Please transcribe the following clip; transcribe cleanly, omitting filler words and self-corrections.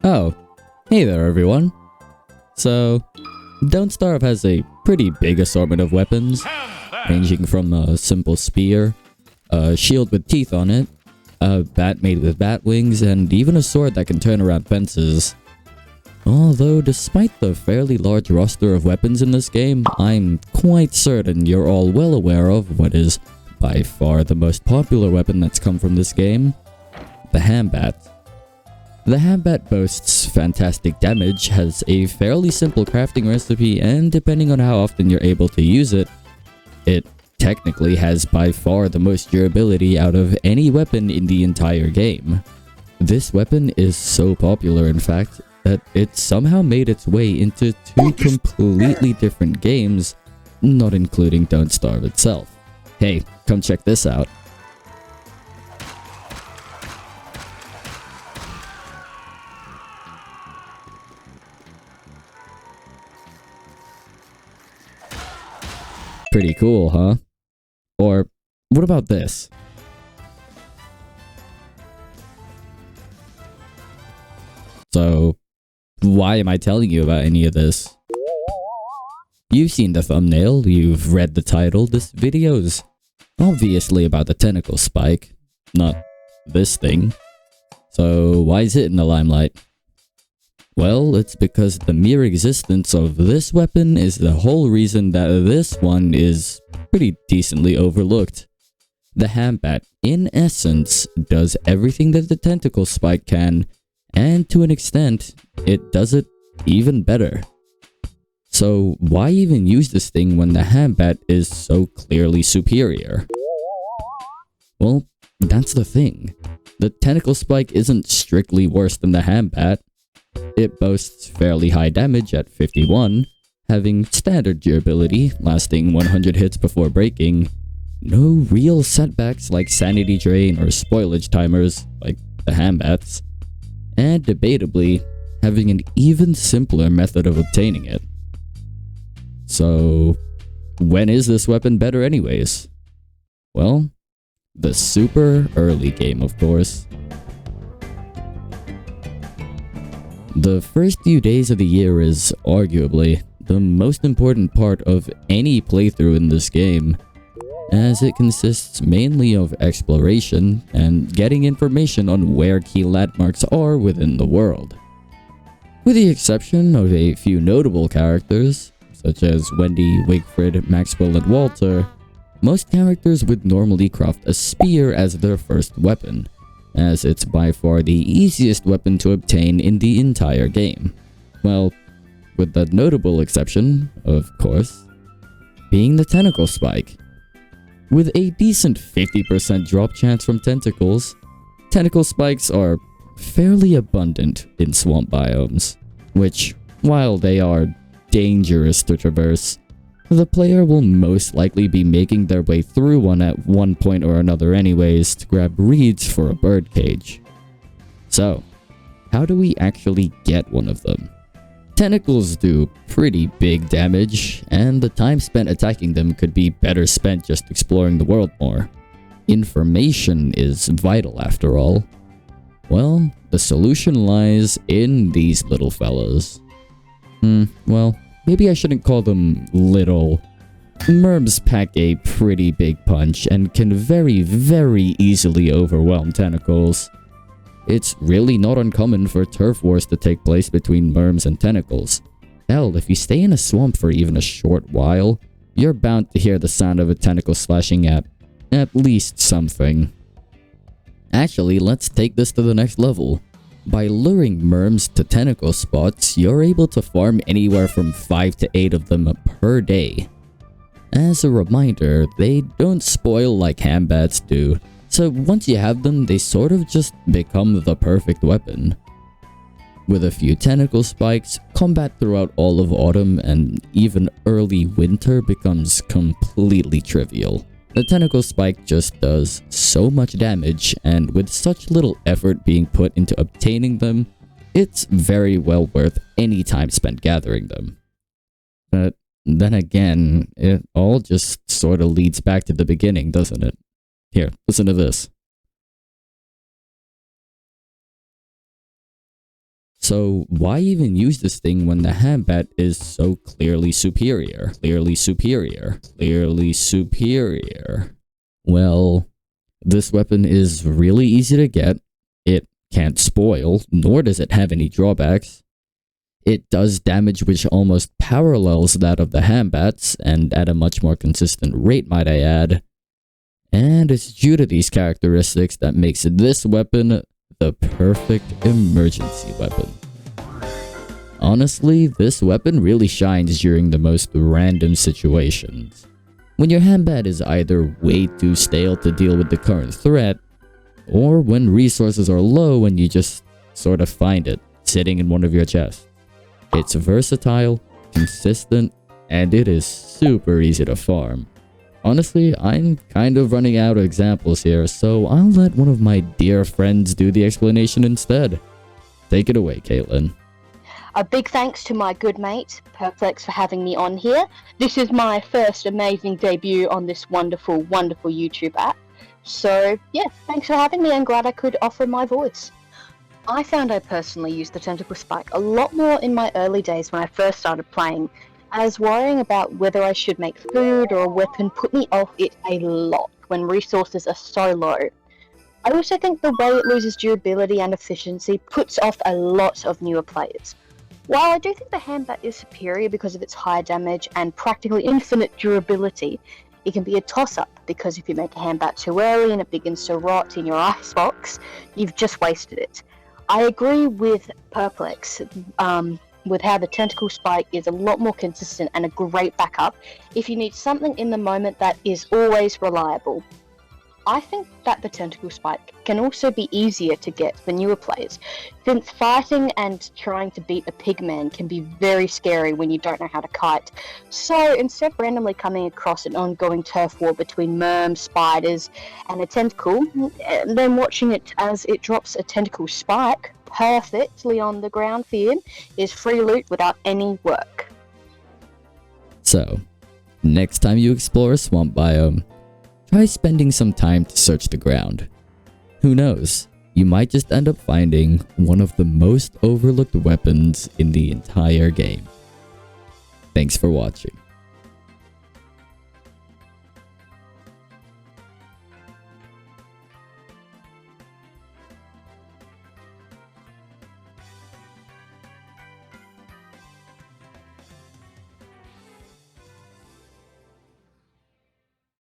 Oh, hey there everyone. So, Don't Starve has a pretty big assortment of weapons, ranging from a simple spear, a shield with teeth on it, a bat made with bat wings, and even a sword that can turn around fences. Although, despite the fairly large roster of weapons in this game, I'm quite certain you're all well aware of what is by far the most popular weapon that's come from this game, the Hambat. The Hambat boasts fantastic damage, has a fairly simple crafting recipe, and depending on how often you're able to use it, it technically has by far the most durability out of any weapon in the entire game. This weapon is so popular, in fact, that it somehow made its way into two completely different games, not including Don't Starve itself. Hey, come check this out. Pretty cool, huh? Or, what about this? So, why am I telling you about any of this? You've seen the thumbnail, you've read the title, this video's obviously about the tentacle spike, not this thing. So, why is it in the limelight? Well, it's because the mere existence of this weapon is the whole reason that this one is pretty decently overlooked. The Hambat, in essence, does everything that the tentacle spike can, and to an extent, it does it even better. So why even use this thing when the Hambat is so clearly superior? Well, that's the thing. The tentacle spike isn't strictly worse than the Hambat. It boasts fairly high damage at 51, having standard durability, lasting 100 hits before breaking, no real setbacks like sanity drain or spoilage timers like the Hambats, and debatably, having an even simpler method of obtaining it. So, when is this weapon better anyways? Well, the super early game, of course. The first few days of the year is arguably the most important part of any playthrough in this game, as it consists mainly of exploration and getting information on where key landmarks are within the world. With the exception of a few notable characters, such as Wendy, Wigfrid, Maxwell, and Walter, most characters would normally craft a spear as their first weapon, as it's by far the easiest weapon to obtain in the entire game. Well, with the notable exception, of course, being the tentacle spike. With a decent 50% drop chance from tentacles, tentacle spikes are fairly abundant in swamp biomes, which, while they are dangerous to traverse, the player will most likely be making their way through one at one point or another anyways to grab reeds for a birdcage. So, how do we actually get one of them? Tentacles do pretty big damage, and the time spent attacking them could be better spent just exploring the world more. Information is vital after all. Well, the solution lies in these little fellas. Well, maybe I shouldn't call them little. Merms pack a pretty big punch and can very, very easily overwhelm tentacles. It's really not uncommon for turf wars to take place between merms and tentacles. Hell, if you stay in a swamp for even a short while, you're bound to hear the sound of a tentacle slashing at least something. Actually, let's take this to the next level. By luring merms to tentacle spots, you're able to farm anywhere from 5 to 8 of them per day. As a reminder, they don't spoil like Hambats do, so once you have them, they sort of just become the perfect weapon. With a few tentacle spikes, combat throughout all of autumn and even early winter becomes completely trivial. The tentacle spike just does so much damage, and with such little effort being put into obtaining them, it's very well worth any time spent gathering them. But then again, it all just sort of leads back to the beginning, doesn't it? Here, listen to this. So why even use this thing when the handbat is so clearly superior? Clearly superior. Clearly superior. Well, this weapon is really easy to get. It can't spoil, nor does it have any drawbacks. It does damage which almost parallels that of the handbats, and at a much more consistent rate, might I add. And it's due to these characteristics that makes this weapon the perfect emergency weapon. Honestly, this weapon really shines during the most random situations. When your handbat is either way too stale to deal with the current threat, or when resources are low and you just sort of find it sitting in one of your chests. It's versatile, consistent, and it is super easy to farm. Honestly, I'm kind of running out of examples here, so I'll let one of my dear friends do the explanation instead. Take it away, Caitlin. A big thanks to my good mate, Perplex, for having me on here. This is my first amazing debut on this wonderful, wonderful YouTube app. So, yeah, thanks for having me. I'm glad I could offer my voice. I found I personally used the tentacle spike a lot more in my early days when I first started playing, as worrying about whether I should make food or a weapon put me off it a lot when resources are so low. I also think the way it loses durability and efficiency puts off a lot of newer players. While I do think the handbat is superior because of its high damage and practically infinite durability, it can be a toss-up because if you make a handbat too early and it begins to rot in your icebox, you've just wasted it. I agree with Perplex with how the tentacle spike is a lot more consistent and a great backup if you need something in the moment that is always reliable. I think that the tentacle spike can also be easier to get for newer players, since fighting and trying to beat a pigman can be very scary when you don't know how to kite. So instead of randomly coming across an ongoing turf war between merms, spiders, and a tentacle, and then watching it as it drops a tentacle spike perfectly on the ground for you is free loot without any work. So, next time you explore a swamp biome, try spending some time to search the ground. Who knows, you might just end up finding one of the most overlooked weapons in the entire game. Thanks for watching.